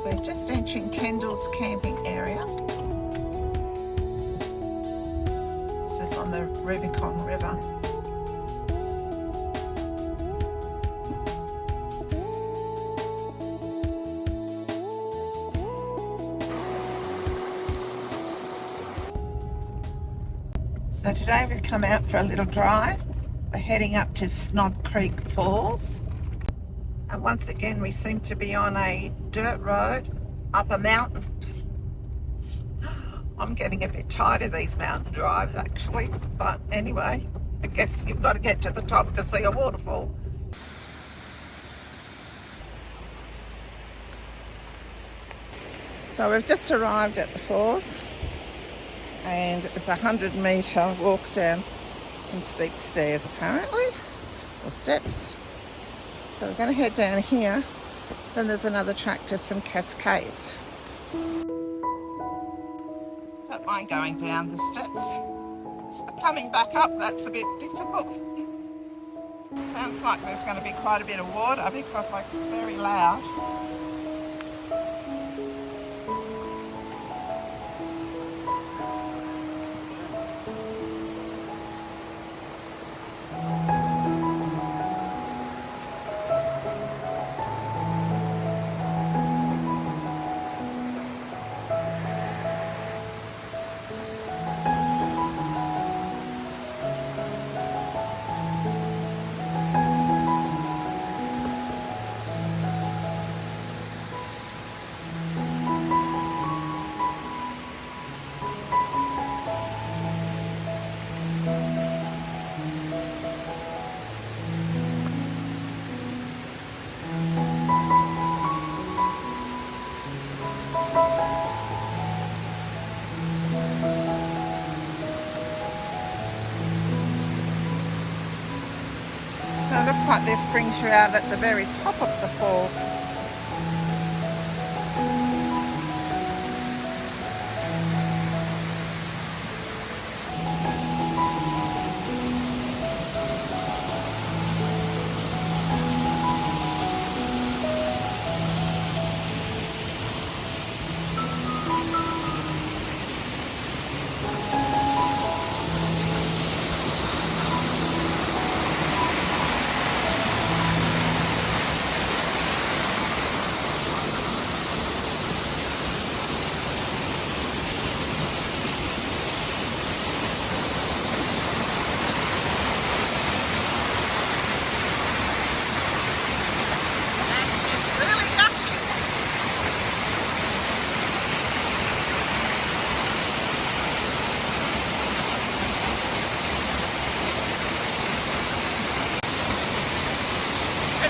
We're just entering Kendall's camping area. This is on the Rubicon River. So today we've come out for a little drive. We're heading up to Snob Creek Falls. And once again we seem to be on a dirt road up a mountain. I'm getting a bit tired of these mountain drives actually, but anyway, I guess you've got to get to the top to see a waterfall. So we've just arrived at the falls and it's a 100-metre walk down some steep stairs apparently, or steps. So we're going to head down here, then there's another track to some cascades. Don't mind going down the steps. It's the coming back up that's a bit difficult. Sounds like there's going to be quite a bit of water because it's very loud. So it looks like this brings you out at the very top of the fall.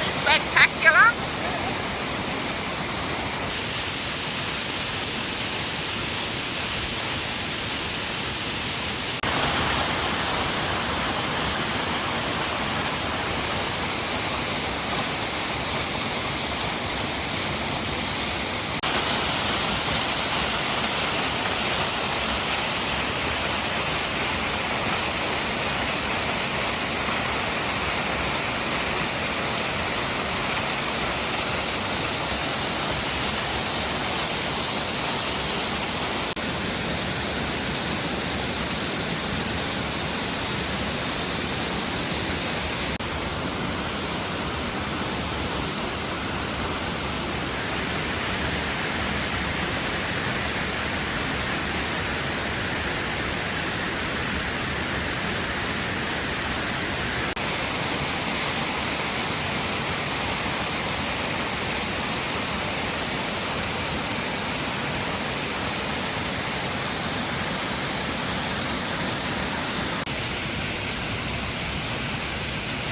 Spectacular.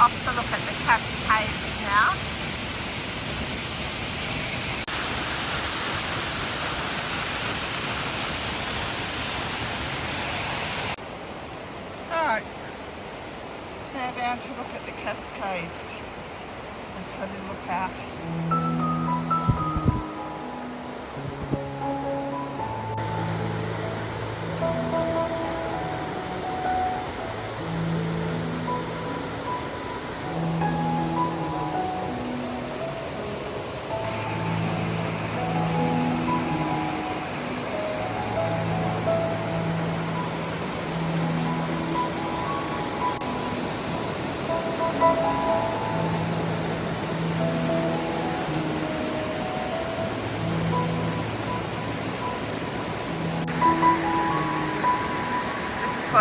Up to look at the cascades now. Alright, now down to look at the cascades until you look out.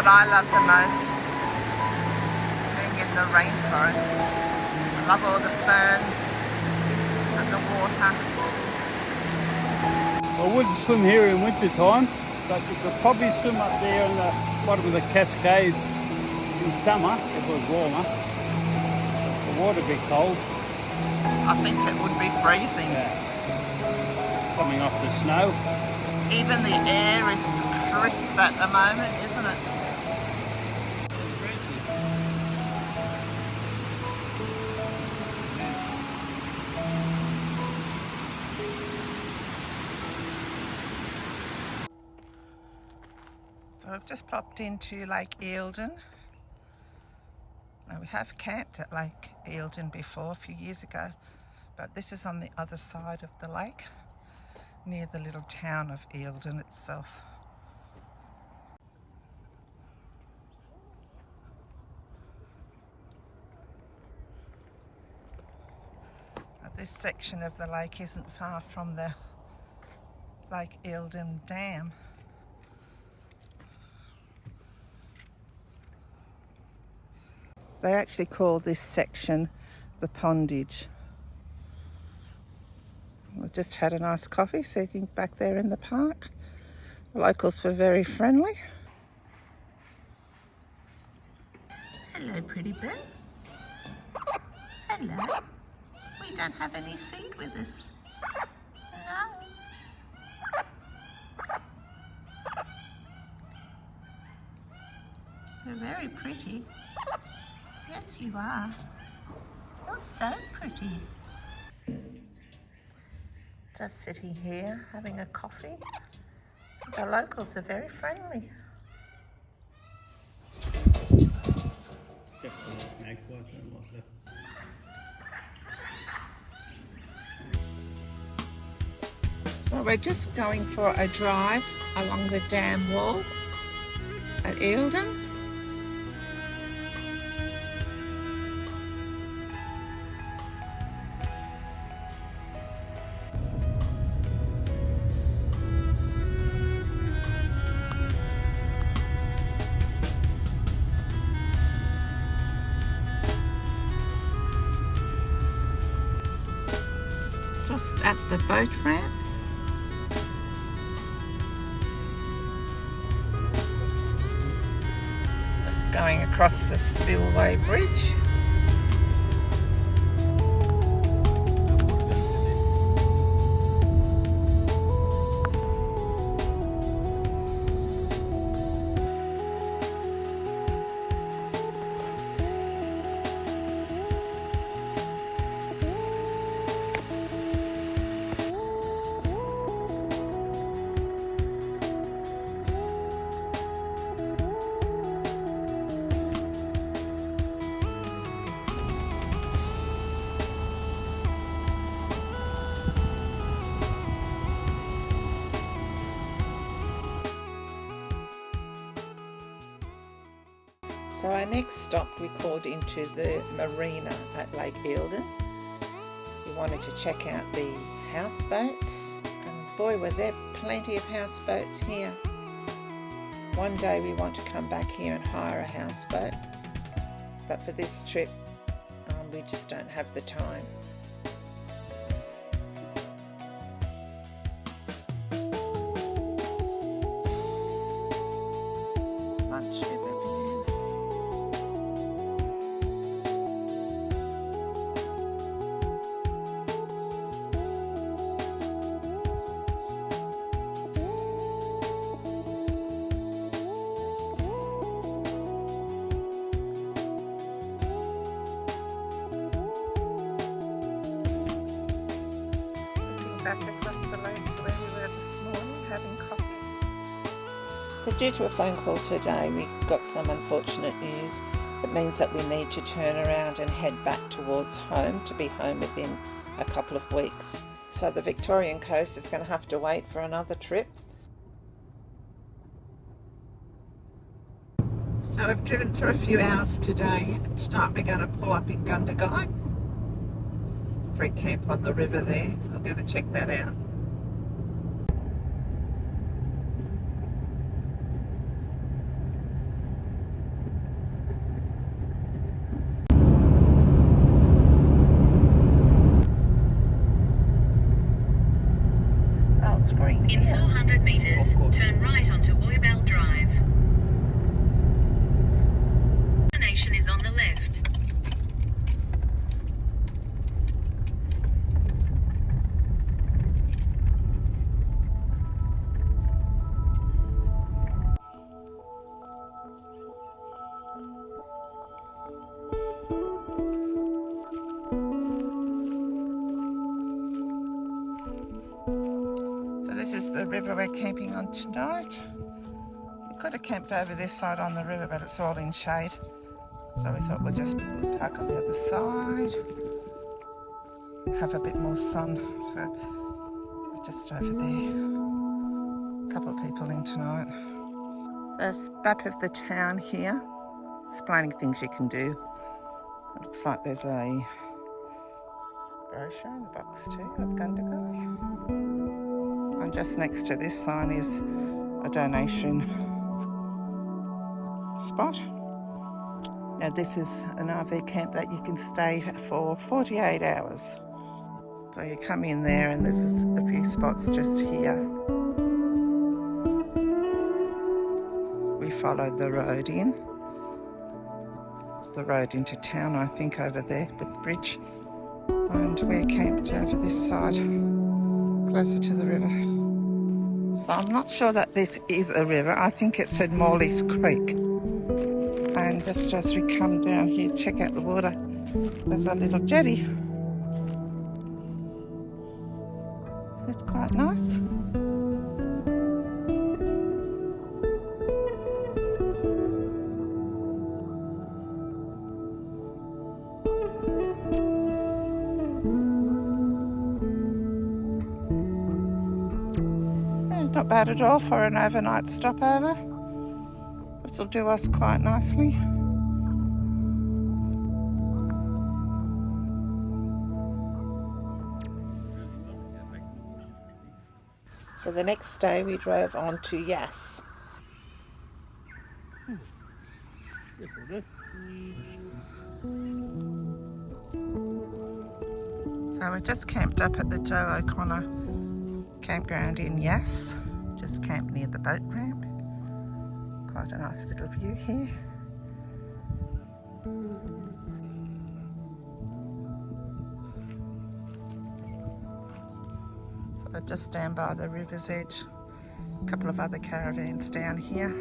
what I love the most, being in the rainforest. I love all the ferns and the water. I wouldn't swim here in winter time, but you could probably swim up there in the bottom of the Cascades in summer if it was warmer. The water would be cold. I think it would be freezing. Yeah. Coming off the snow. Even the air is crisp at the moment, isn't it? So I've just popped into Lake Eildon. Now we have camped at Lake Eildon before a few years ago, but this is on the other side of the lake, near the little town of Eildon itself. Now, this section of the lake isn't far from the Lake Eildon Dam. They actually call this section the pondage. We just had a nice coffee sitting back there in the park. The locals were very friendly. Hello, pretty bird. Hello. We don't have any seed with us. No. They're very pretty. Yes, you are. You're so pretty. Just sitting here having a coffee. The locals are very friendly. So we're just going for a drive along the dam wall at Eildon. Just at the boat ramp. Just going across the spillway bridge. So our next stop, we called into the marina at Lake Eildon. We wanted to check out the houseboats, and boy, were there plenty of houseboats here. One day we want to come back here and hire a houseboat, but for this trip we just don't have the time. Lunch with a view. Back across the lake to where we were this morning having coffee. So due to a phone call today, we got some unfortunate news. It means that we need to turn around and head back towards home to be home within a couple of weeks. So the Victorian coast is going to have to wait for another trip. So I've driven for a few hours today. Tonight we're going to pull up in Gundagai. Free camp on the river there, so I'm going to check that out. In 400 metres, turn right onto Woybell Drive. Destination is on the left. So this is the river we're camping on tonight. We could have camped over this side on the river, but it's all in shade. So we thought we'd just park on the other side, have a bit more sun. So we're just over there. A couple of people in tonight. There's a map of the town here, explaining things you can do. It looks like there's a brochure in the box too of Gundagai. And just next to this sign is a donation spot. Now this is an RV camp that you can stay for 48 hours. So you come in there and there's a few spots just here. We followed the road in. It's the road into town, I think, over there with the bridge. And we're camped over this side, closer to the river. So I'm not sure that this is a river. I think it said Morley's Creek. And just as we come down here, check out the water. There's a little jetty. It's quite nice. Not bad at all for an overnight stopover. This will do us quite nicely. So the next day we drove on to Yass. So we just camped up at the Joe O'Connor campground in Yass. Just camped near the boat ramp. Quite a nice little view here. So just down by the river's edge. A couple of other caravans down here.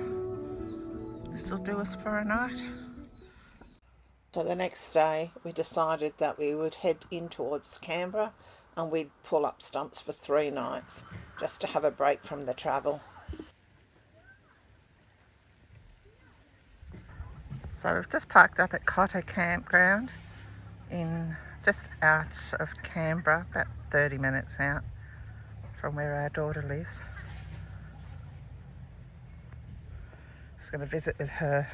This will do us for a night. So the next day we decided that we would head in towards Canberra and we'd pull up stumps for 3 nights just to have a break from the travel. So we've just parked up at Cotter Campground in just out of Canberra, about 30 minutes out from where our daughter lives. Just going to visit with her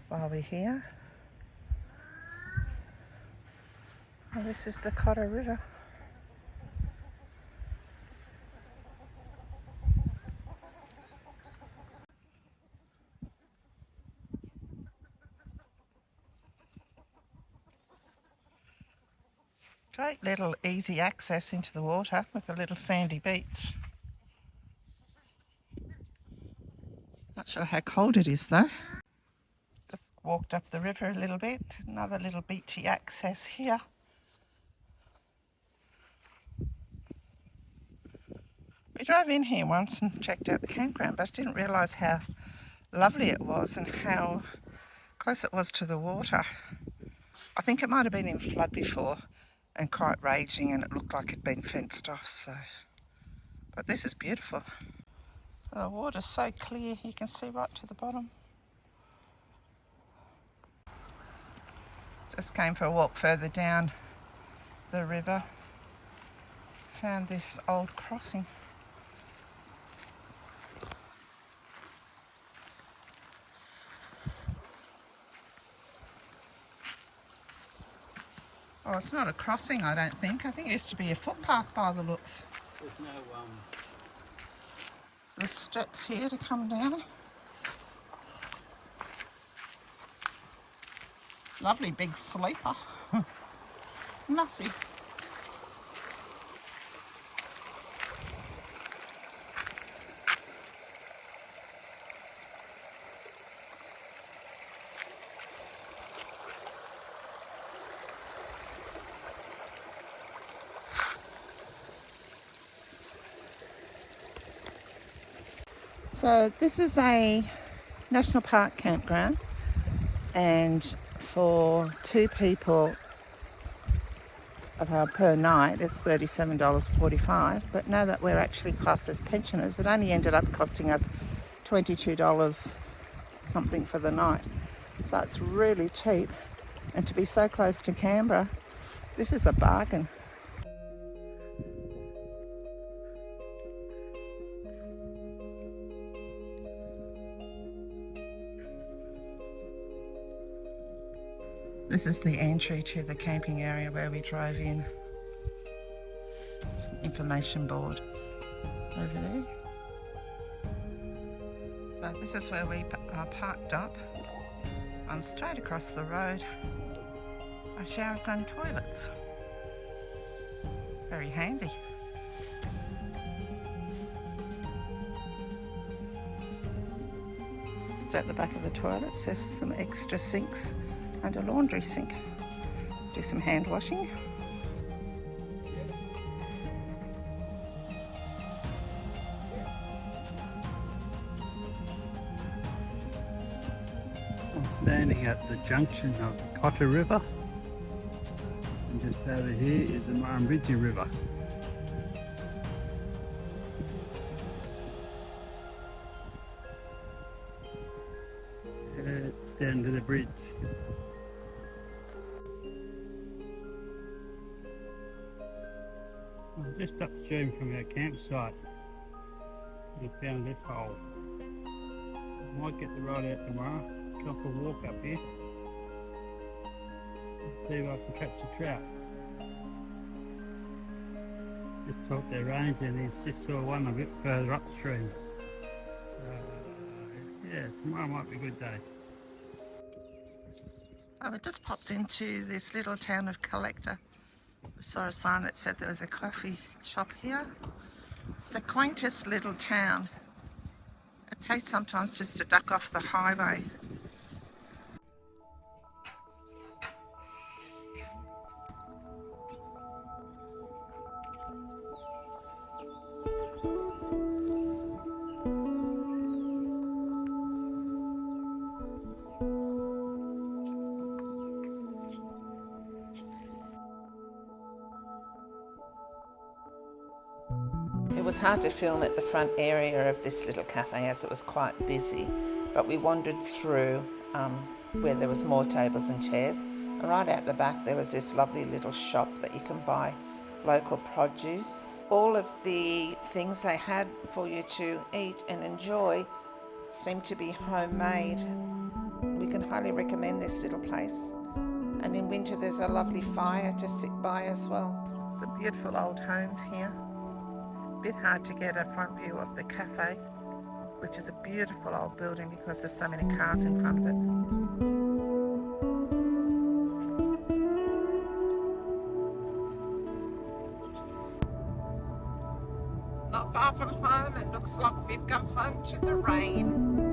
while we're here. Oh, this is the Cotter River. Great little easy access into the water with a little sandy beach. Not sure how cold it is though. Just walked up the river a little bit. Another little beachy access here. We drove in here once and checked out the campground, but I didn't realise how lovely it was and how close it was to the water. I think it might have been in flood before and quite raging, and it looked like it'd been fenced off, so. But this is beautiful. The water's so clear, you can see right to the bottom. Just came for a walk further down the river. Found this old crossing. Oh, it's not a crossing, I don't think. I think it used to be a footpath by the looks. There's no There's steps here to come down. Lovely big sleeper. Massive. So this is a national park campground, and for 2 people per night it's $37.45, but now that we're actually classed as pensioners, it only ended up costing us $22 something for the night. So it's really cheap, and to be so close to Canberra, this is a bargain. This is the entry to the camping area where we drove in. There's an information board over there. So this is where we are parked up, and straight across the road are showers and toilets. Very handy. Just at the back of the toilets there's some extra sinks and a laundry sink. Do some hand washing. I'm standing at the junction of the Cotter River, and just over here is the Murrumbidgee River. Down to the bridge. I'm just upstream from our campsite. We found this hole. I might get the rod out tomorrow, go for a walk up here, and see if I can catch a trout. Just talked their range and just saw one a bit further upstream. Yeah, tomorrow might be a good day. We just popped into this little town of Collector. I saw a sign that said there was a coffee shop here. It's the quaintest little town. It pays sometimes just to duck off the highway. It was hard to film at the front area of this little cafe as it was quite busy, but we wandered through where there was more tables and chairs, and right out the back there was this lovely little shop that you can buy local produce. All of the things they had for you to eat and enjoy seemed to be homemade. We can highly recommend this little place, and in winter there's a lovely fire to sit by as well. Some beautiful old homes here. Bit hard to get a front view of the cafe, which is a beautiful old building because there's so many cars in front of it. Not far from home, it looks like we've come home to the rain.